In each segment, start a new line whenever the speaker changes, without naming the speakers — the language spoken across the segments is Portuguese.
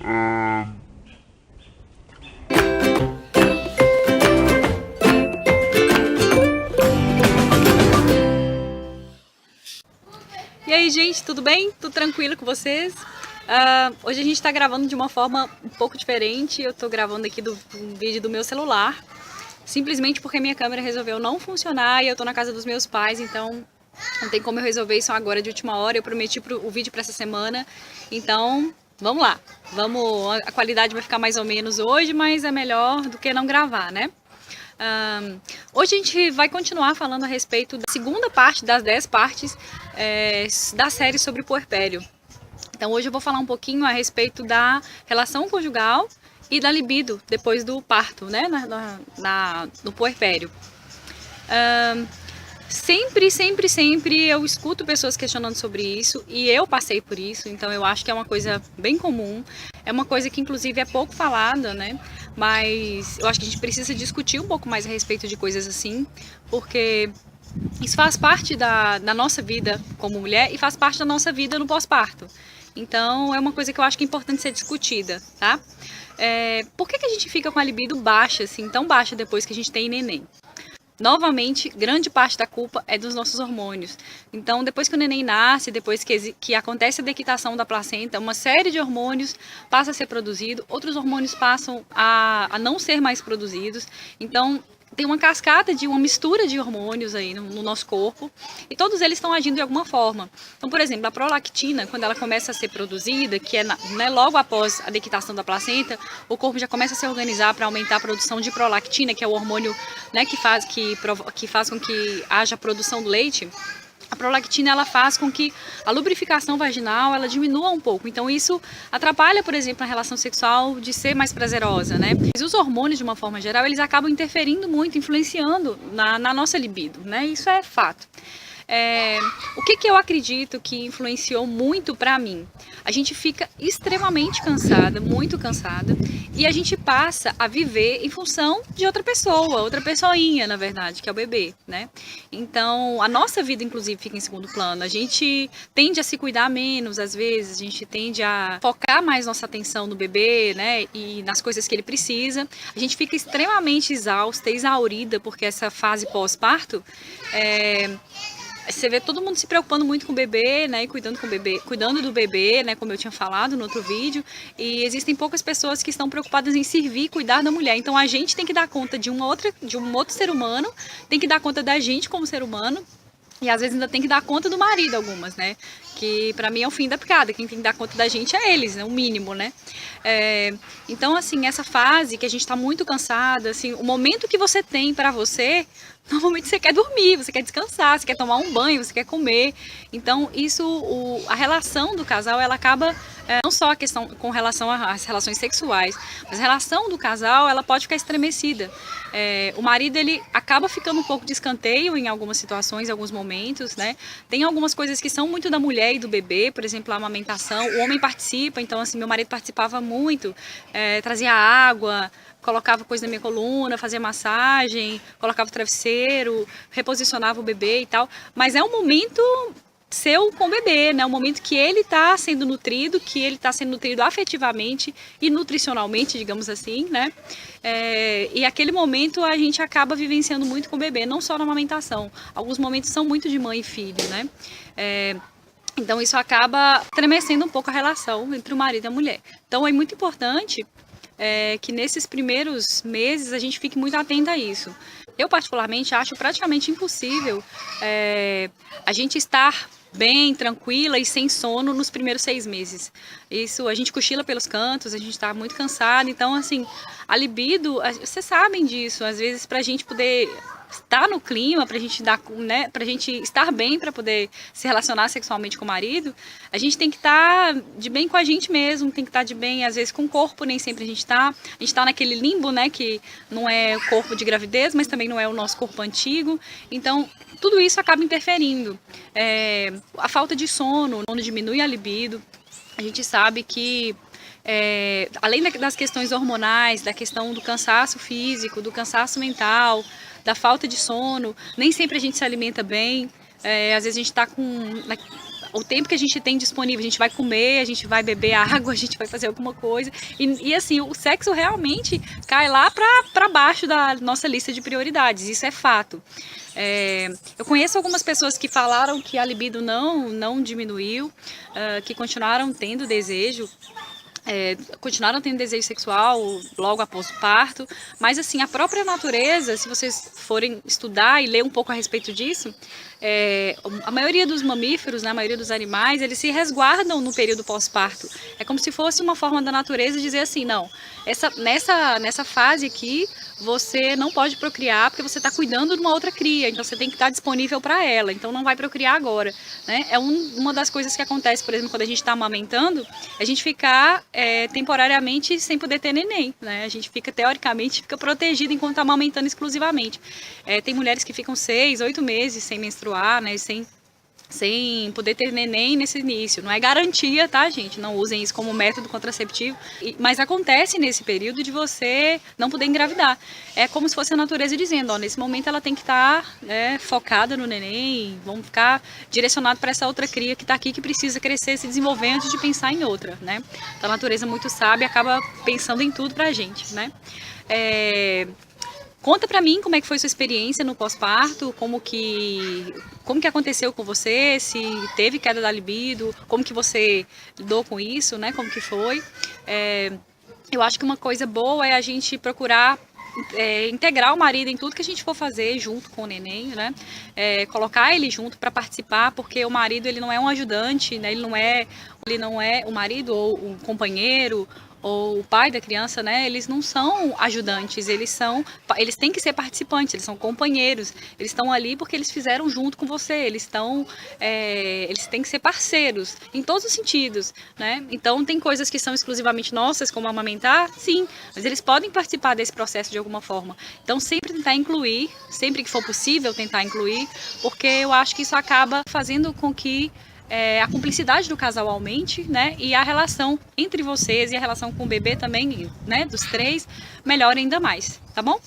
E aí, gente, tudo bem? Tudo tranquilo com vocês? Hoje a gente está gravando de uma forma um pouco diferente. Eu estou gravando aqui um vídeo do meu celular, simplesmente porque minha câmera resolveu não funcionar e eu estou na casa dos meus pais, então não tem como eu resolver isso agora de última hora. Eu prometi o vídeo para essa semana, então vamos lá. A qualidade vai ficar mais ou menos hoje, mas é melhor do que não gravar, né? Hoje a gente vai continuar falando a respeito da segunda parte das 10 partes da série sobre o puerpério. Então hoje eu vou falar um pouquinho a respeito da relação conjugal e da libido depois do parto, né, no puerpério. Sempre eu escuto pessoas questionando sobre isso e eu passei por isso, então eu acho que é uma coisa bem comum, é uma coisa que inclusive é pouco falada, né? Mas eu acho que a gente precisa discutir um pouco mais a respeito de coisas assim, porque isso faz parte da nossa vida como mulher e faz parte da nossa vida no pós-parto. Então é uma coisa que eu acho que é importante ser discutida, tá? Por que a gente fica com a libido baixa, assim, tão baixa depois que a gente tem neném? Novamente, grande parte da culpa é dos nossos hormônios. Então, depois que o neném nasce, depois que acontece a dequitação da placenta, uma série de hormônios passa a ser produzido, outros hormônios passam a não ser mais produzidos. Então, tem uma cascata de uma mistura de hormônios aí no nosso corpo e todos eles estão agindo de alguma forma. Então, por exemplo, a prolactina, quando ela começa a ser produzida, que é logo após a dequitação da placenta, o corpo já começa a se organizar para aumentar a produção de prolactina, que é o hormônio, né, que faz com que haja produção do leite. A prolactina ela faz com que a lubrificação vaginal ela diminua um pouco. Então isso atrapalha, por exemplo, a relação sexual de ser mais prazerosa, né? Mas os hormônios, de uma forma geral, eles acabam interferindo muito, influenciando na nossa libido, né? Isso é fato. O que eu acredito que influenciou muito pra mim? A gente fica extremamente cansada, muito cansada, e a gente passa a viver em função de outra pessoa, outra pessoinha, na verdade, que é o bebê, né? Então, a nossa vida, inclusive, fica em segundo plano. A gente tende a se cuidar menos, às vezes, a gente tende a focar mais nossa atenção no bebê, né? E nas coisas que ele precisa. A gente fica extremamente exausta, exaurida, porque essa fase pós-parto você vê todo mundo se preocupando muito com o bebê, né, e cuidando do bebê, né, como eu tinha falado no outro vídeo, e existem poucas pessoas que estão preocupadas em servir e cuidar da mulher. Então a gente tem que dar conta de um outro ser humano, tem que dar conta da gente como ser humano, e às vezes ainda tem que dar conta do marido algumas, né? Que pra mim é o fim da picada. Quem tem que dar conta da gente é eles, né? O mínimo, né? Então, assim, essa fase que a gente tá muito cansada, assim, o momento que você tem pra você, normalmente você quer dormir, você quer descansar, você quer tomar um banho, você quer comer. Então, a relação do casal, ela acaba não só a questão com relação às relações sexuais, mas a relação do casal, ela pode ficar estremecida. O marido, ele acaba ficando um pouco de escanteio em algumas situações, em alguns momentos, né? Tem algumas coisas que são muito da mulher e do bebê, por exemplo, a amamentação. O homem participa, então, assim, meu marido participava muito, trazia água, colocava coisa na minha coluna, fazia massagem, colocava o travesseiro, reposicionava o bebê e tal. Mas é um momento seu com o bebê, né? Um momento que ele está sendo nutrido, afetivamente e nutricionalmente, digamos assim, né? E aquele momento a gente acaba vivenciando muito com o bebê, não só na amamentação. Alguns momentos são muito de mãe e filho, né? Então isso acaba estremecendo um pouco a relação entre o marido e a mulher. Então é muito importante que nesses primeiros meses a gente fique muito atenta a isso. Eu particularmente acho praticamente impossível a gente estar bem, tranquila e sem sono nos primeiros 6 meses. Isso, a gente cochila pelos cantos, a gente está muito cansado, então assim, a libido, vocês sabem disso, às vezes pra gente poder estar no clima, pra gente estar bem para poder se relacionar sexualmente com o marido, a gente tem que estar de bem com a gente mesmo, tem que estar de bem, às vezes com o corpo, nem sempre a gente tá naquele limbo, né, que não é o corpo de gravidez, mas também não é o nosso corpo antigo, então tudo isso acaba interferindo. A falta de sono diminui a libido, a gente sabe que além das questões hormonais, da questão do cansaço físico, do cansaço mental, da falta de sono, nem sempre a gente se alimenta bem, às vezes a gente está o tempo que a gente tem disponível, a gente vai comer, a gente vai beber água, a gente vai fazer alguma coisa. E assim, o sexo realmente cai lá para baixo da nossa lista de prioridades, isso é fato. Eu conheço algumas pessoas que falaram que a libido não diminuiu, que continuaram tendo desejo. Continuaram tendo desejo sexual logo após o parto, mas assim, a própria natureza, se vocês forem estudar e ler um pouco a respeito disso, a maioria dos mamíferos, né, a maioria dos animais, eles se resguardam no período pós-parto. É como se fosse uma forma da natureza dizer assim, não, nessa fase aqui, você não pode procriar porque você está cuidando de uma outra cria, então você tem que estar disponível para ela, então não vai procriar agora, né? Uma das coisas que acontece, por exemplo, quando a gente está amamentando, a gente ficar temporariamente sem poder ter neném, né? A gente teoricamente, fica protegido enquanto está amamentando exclusivamente. Tem mulheres que ficam 6, 8 meses sem menstruar, né? Sem poder ter neném nesse início. Não é garantia, tá, gente? Não usem isso como método contraceptivo. Mas acontece nesse período de você não poder engravidar. É como se fosse a natureza dizendo, ó, nesse momento ela tem que estar focada no neném, vamos ficar direcionado para essa outra cria que está aqui, que precisa crescer, se desenvolver antes de pensar em outra, né? Então a natureza muito sábia acaba pensando em tudo pra gente, né? Conta pra mim como é que foi sua experiência no pós-parto, como que aconteceu com você, se teve queda da libido, como que você lidou com isso, né? Como que foi? Eu acho que uma coisa boa é a gente procurar integrar o marido em tudo que a gente for fazer junto com o neném, né? Colocar ele junto para participar, porque o marido ele não é um ajudante, né? Ele não é o marido ou o companheiro ou o pai da criança, né? Eles não são ajudantes, eles têm que ser participantes, eles são companheiros, eles estão ali porque eles fizeram junto com você, eles têm que ser parceiros em todos os sentidos, né? Então tem coisas que são exclusivamente nossas, como amamentar, sim, mas eles podem participar desse processo de alguma forma. Então sempre tentar incluir, sempre que for possível tentar incluir, porque eu acho que isso acaba fazendo com que a cumplicidade do casal aumente, né? E a relação entre vocês e a relação com o bebê também, né? Dos três, melhore ainda mais, tá bom?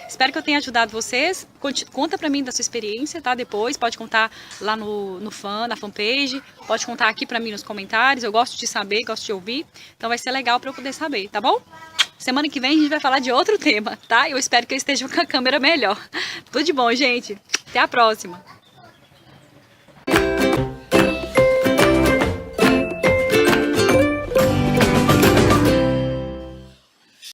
Espero que eu tenha ajudado vocês. Conta pra mim da sua experiência, tá? Depois, pode contar lá na fanpage, pode contar aqui pra mim nos comentários. Eu gosto de saber, gosto de ouvir, então vai ser legal pra eu poder saber, tá bom? Semana que vem a gente vai falar de outro tema, tá? Eu espero que eu esteja com a câmera melhor. Tudo de bom, gente. Até a próxima.